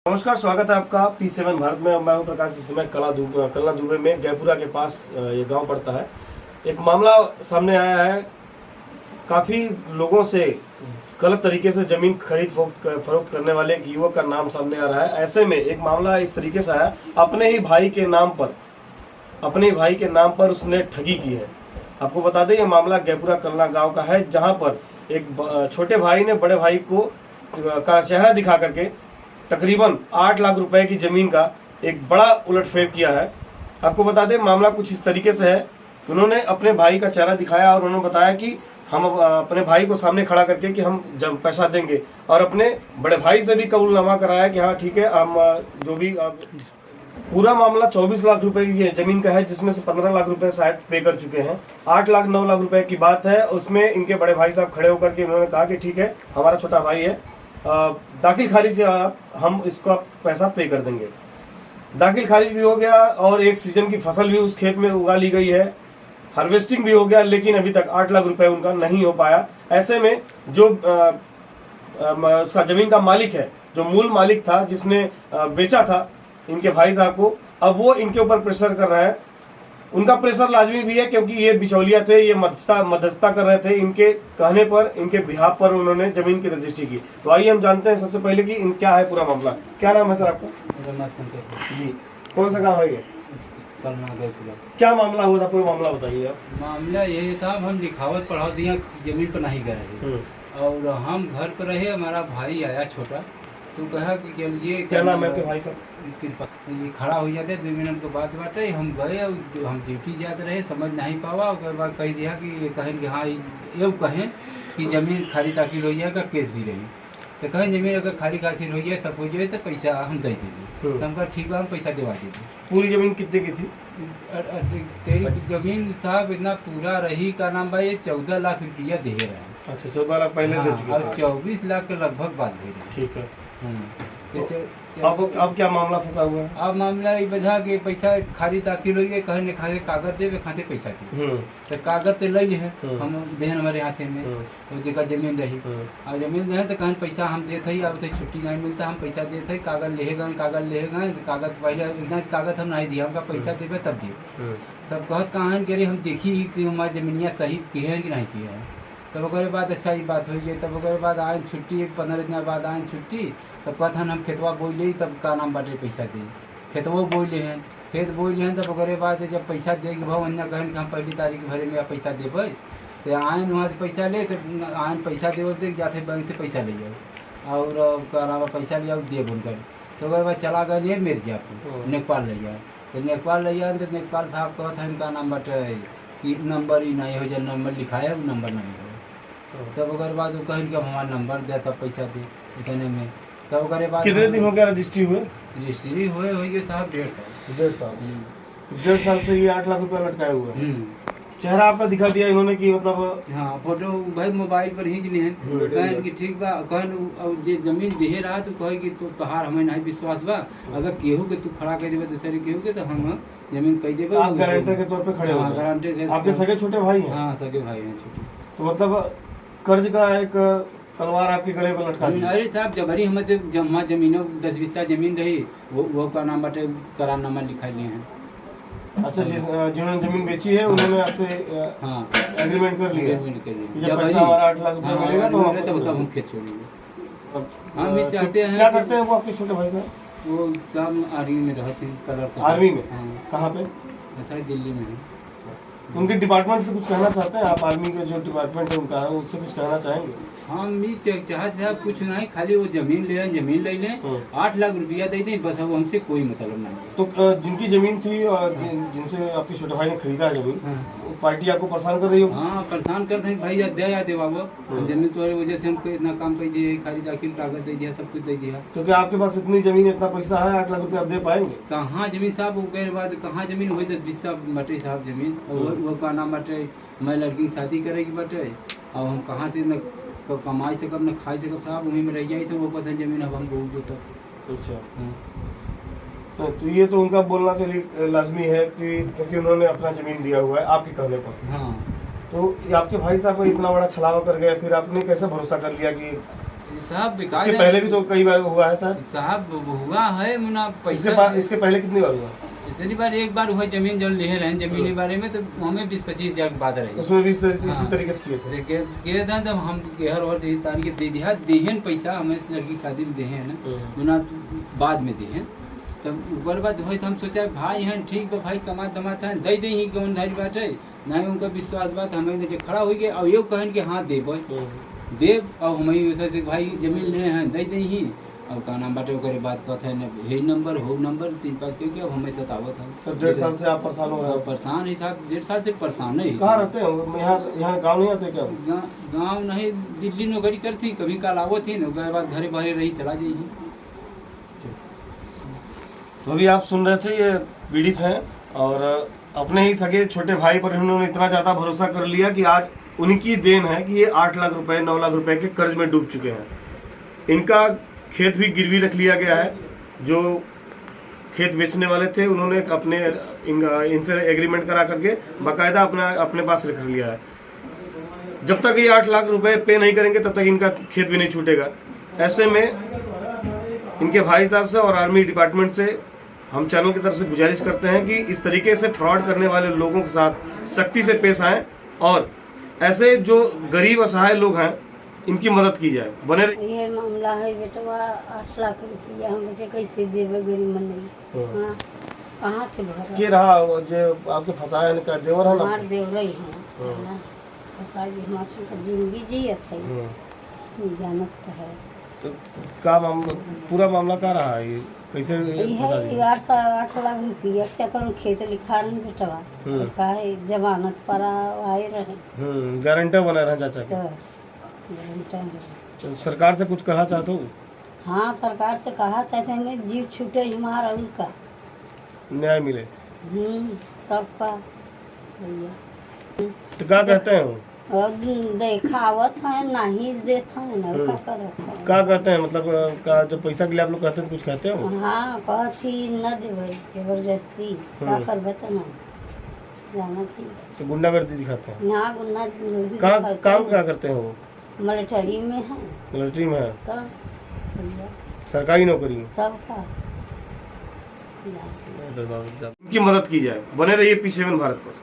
नमस्कार, स्वागत है आपका P7 भारत में। मैं हूं प्रकाश। इस समय कलना दुबे में गैपुरा के पास ये गांव पड़ता है। एक मामला सामने आया है। काफ़ी लोगों से गलत तरीके से ज़मीन खरीद फरोख्त करने वाले एक युवक का नाम सामने आ रहा है। ऐसे में एक मामला इस तरीके से आया, अपने ही भाई के नाम पर उसने ठगी की है। आपको बता दें, ये मामला गैपुरा कलना गाँव का है, जहाँ पर एक छोटे भाई ने बड़े भाई का चेहरा दिखा करके तकरीबन 8 लाख रुपए की ज़मीन का एक बड़ा उलटफेर किया है। आपको बता दें, मामला कुछ इस तरीके से है कि उन्होंने अपने भाई का चेहरा दिखाया और उन्होंने बताया कि हम अपने भाई को सामने खड़ा करके कि हम जब पैसा देंगे, और अपने बड़े भाई से भी कबूलनामा कराया कि हाँ ठीक है, हम जो भी पूरा मामला 24 लाख रुपए की ज़मीन का है, जिसमें से 15 लाख रुपए शायद पे कर चुके हैं। 8 लाख 9 लाख रुपए की बात है। उसमें इनके बड़े भाई साहब खड़े होकर के उन्होंने कहा कि ठीक है, हमारा छोटा भाई है, दाखिल खारिज हम इसका पैसा पे कर देंगे। दाखिल खारिज भी हो गया और एक सीजन की फसल भी उस खेत में उगा ली गई है, हार्वेस्टिंग भी हो गया, लेकिन अभी तक 8 लाख रुपए उनका नहीं हो पाया। ऐसे में जो उसका जमीन का मालिक है, जो मूल मालिक था, जिसने बेचा था इनके भाई साहब को, अब वो इनके ऊपर प्रेशर कर रहा है। उनका प्रेशर लाजमी भी है, क्योंकि ये बिचौलिया थे, ये मध्यस्थता कर रहे थे। इनके कहने पर, इनके बिहाफ पर उन्होंने जमीन की रजिस्ट्री की। तो आइए हम जानते हैं सबसे पहले कि क्या है पूरा मामला। क्या नाम है सर आपका? जी, कौन सा गाँव है ये? क्या मामला हुआ था, पूरा मामला बताइए आप। मामला यही था, हम लिखावट पढ़ा दिया, जमीन पर नहीं गए और हम घर पर रहे। हमारा भाई आया छोटा, तो कहा कि चलिए, क्या नाम है आपके भाई साहब? खड़ा हो जाते 2 मिनट के बाद बाटे। हम गए और हम ड्यूटी जाते रहे, समझ नहीं पावा। उसके बाद कह दिया कि कहें कि हाँ ये कहें कि जमीन खाली ताकिल हो जाएगा, केस भी रही। तो कहें जमीन अगर खाली खासी हो जाए, सब हो जाए, तो पैसा हम दे देंगे। तो हम कहा ठीक है, हम पैसा दिवा देंगे। पूरी जमीन कितने की थी? तेरी जमीन साहब इतना पूरा रही, का नाम भाई, 14 लाख रुपया दे रहे हैं। अच्छा, 14 लाख पहले दे चुके और 24 लाख के लगभग बात दे रहे हैं। ठीक है। तो अब क्या मामला फंसा हुआ है? अब मामला ये बजा के पैसा खाली दाखिल हो गए, कहने खाते कागज देवे, खाते पैसा दे। तो कागज तो ले है हम देहन हमारे हाथे में, तो जगह जमीन रही। और जमीन रहे तो कहन पैसा हम देते ही, अब तो छुट्टी नहीं मिलता, हम पैसा देते ही, कागज ले गए, कागज पहले इतना कागज हम नहीं दिया, हमका पैसा देवे तब दिए। तब कहत कहान के हम देखी कि हमारी जमीनिया सही की है कि नहीं की है। तब ओकरे बाद अच्छा ये बात हुई है। तब ओकरे बाद आए छुट्टी, 15 दिन बाद आए छुट्टी। तब कहत हम खेतवा बोई ले, तब का नाम बाटे पैसा दे, खेतवा बोई ले हैं, खेत बोई ले हैं। तब ओकरे बाद जब पैसा दे के भाव अन्य कहन कि हम पहली तारीख भरे में पैसा देवे, तो आए वहाँ से पैसा ले, तो आए पैसा देव दे जाते बैंक से पैसा ले जाओ, और का नाम पैसा ले आओ दे बोलकर। तो ओकरे बाद चला गए मिर्जापुर, नेपाल ले जाए। तो नेपाल ले जाए, तो नेपाल साहब कहत हैं का नाम बाटे कि नंबर ही नहीं हो, जो नंबर लिखा है वो नंबर नहीं हो। तब ओकर बाद वो कहें कि हमारा नंबर दे, तब पैसा दे इतने में। तब ओकर बाद कितने दिन हो गया रजिस्ट्री हुए? रजिस्ट्री हुए साहब 1.5 साल। 1.5 साल से ये 8 लाख रुपया लटकाए हुए हैं। चेहरा आपका दिखा दिया इन्होंने कि मतलब हाँ, फोटो भाई मोबाइल पर खींच लिए हैं। कहन कि ठीक बा, कहन जे जमीन दे रहा तो कहे कि तो तहार हमें नहीं विश्वास बा, अगर केहू के तू खड़ा कर देवे दूसरे केहू के, तो हम जमीन कह देवे। आप गारंटर के तौर पे खड़े हो? गारंटर। आपके सगे छोटे भाई हैं? हाँ, सगे भाई हैं छोटे। तो मतलब कर्ज का एक तलवार आपके गले पर लटका दी? अरे साहब, जबरी हमें जमा जमीनों 10 बीसा जमीन रही, वो का नाम बाटे करारनामा लिखा लिए हैं। अच्छा, जिन्होंने जमीन बेची है उन्होंने आपसे एग्रीमेंट कर लिया जब पैसा हमारा 8 लाख रुपया मिलेगा तो हम खेत छोड़ेंगे। हम ये चाहते हैं। क्या करते हैं वो आपके छोटे भाई साहब? वो काम आर्मी में रहते हैं, कलर। आर्मी में? कहाँ पे? ऐसा ही दिल्ली में है। उनके डिपार्टमेंट से कुछ कहना चाहते हैं आप? आर्मी का जो डिपार्टमेंट है उनका है, उससे कुछ कहना चाहेंगे? हम भी चाहते हैं कुछ नहीं, खाली वो जमीन ले लें, जमीन ले लें, 8 लाख रुपया दे दें, बस। अब हमसे कोई मतलब नहीं। तो जिनकी जमीन थी और जिनसे आपके छोटे भाई ने खरीदा है जमीन, वो पार्टी आपको परेशान कर रही हो? हाँ, परेशान करते हैं भाई, दे बाबू जमीन तुम्हारी वजह से हमको इतना काम कर दिए, खाली दाखिल कागज दे दिया, सब कुछ दे दिया। तो क्या आपके पास इतनी जमीन, इतना पैसा है, 8 लाख रुपया आप दे पाएंगे? कहाँ जमीन साहब, उसके बाद कहाँ जमीन हुई, 10 बीस बटे साहब जमीन। और वो का नाम बटे, मैं लड़की की शादी करेगी बटे, और हम कहाँ से न कमाई सकब न खाई सकब साहब, वहीं में रह जाए। तो वो पता जमीन अब हम बहुत जो तक। अच्छा, तो ये तो उनका बोलना चलिए लाजमी है कि क्योंकि उन्होंने अपना जमीन दिया हुआ है आपके कहने पर। हाँ, तो आपके भाई साहब को इतना बड़ा छलावा कर गया, फिर आपने कैसे भरोसा कर लिया कि साहब विकास इसके पहले भी तो कई बार हुआ है सर। साहब हुआ है मुना पैसा इसके पहले कितनी बार हुआ? इतनी बार एक बार हुआ जमीन जो ले रहे हैं जमीन के बारे में, तो हमें 20-25 हजार की बात रही, उसमें भी इसी तरीके से किए थे। किए थे जब हम गेहर और से तारीख दे दिया देहन पैसा हमें इस लड़की की शादी में देहे ना मुना बाद में देहे, तब ऊपर बाद हुई तो हम सोचा भाई हैं ठीक बा भाई कमा दमात है दे दे ही कौन धारी बात है ना, उनका विश्वास बात हमें नीचे खड़ा हो गया और ये कहन कि हाँ देव देव और हमें से भाई जमीन ले हैं दे दे ही और का नाम बाटे ओकरे बात कहते हैं हे नंबर हो नंबर 3-5 क्योंकि अब हमें सतावत है। तब 1.5 साल से आप परेशान हो रहे हैं? परेशान है साहब, 1.5 साल से परेशान है। कहाँ रहते हैं? यहाँ गाँव नहीं आते क्या? गाँव नहीं, दिल्ली नौकरी करती, कभी कल आवत थी, उसके बाद घरे बाहरे रही चला जाइए। तो अभी आप सुन रहे थे ये पीड़ित हैं और अपने ही सगे छोटे भाई पर इन्होंने इतना ज़्यादा भरोसा कर लिया कि आज उनकी देन है कि ये 8 लाख रुपए 9 लाख रुपए के कर्ज में डूब चुके हैं। इनका खेत भी गिरवी रख लिया गया है, जो खेत बेचने वाले थे उन्होंने अपने इनसे एग्रीमेंट करा करके बाकायदा अपने पास रख लिया है। जब तक ये 8 लाख रुपए पे नहीं करेंगे तब तक इनका खेत भी नहीं छूटेगा। ऐसे में इनके भाई साहब से और आर्मी डिपार्टमेंट से हम चैनल की तरफ से गुजारिश करते हैं कि इस तरीके से फ्रॉड करने वाले लोगों के साथ सख्ती से पेश आएं और ऐसे जो गरीब असहाय लोग हैं इनकी मदद की जाए। बने ये मामला है बेटवा 8 लाख रुपया हम बच्चे कैसे देवे गरीब मंडली, हाँ कहाँ से भर के रहा जो आपके फंसाया इनका देवर है ना? हमार देवर ही है फंसा भी हिमाचल का जिंदगी जियत है जानत है। तो का मामला पूरा मामला का रहा है? ये कैसे फंसा दिया? 8 लाख रुपया चक्कर में खेत लिखा नहीं बेटवा का है जमानत पर आए रहे गारंटर बना रहे चाचा के। तो सरकार से कुछ कहा चाहते हो? हाँ सरकार से कहा चाहते हमें जीव छूटे हमारा उनका न्याय मिले तब का भैया। तो क्या कहते हैं? देखावत है नहीं देता है ना क्या करत क्या कहते हैं? मतलब का जो पैसा के लिए आप लोग कहते हैं कुछ कहते हो? हाँ कहती न देवे जबरदस्ती क्या करबे तो ना जाना थी तो गुंडागर्दी दिखाते हैं? यहाँ गुंडा काम क्या करते हैं वो? मिलिट्री में है। मिलिट्री में है? तब सरकारी नौकरी में? तब का इनकी मदद की जाए। बने रहिए P7 भारत पर।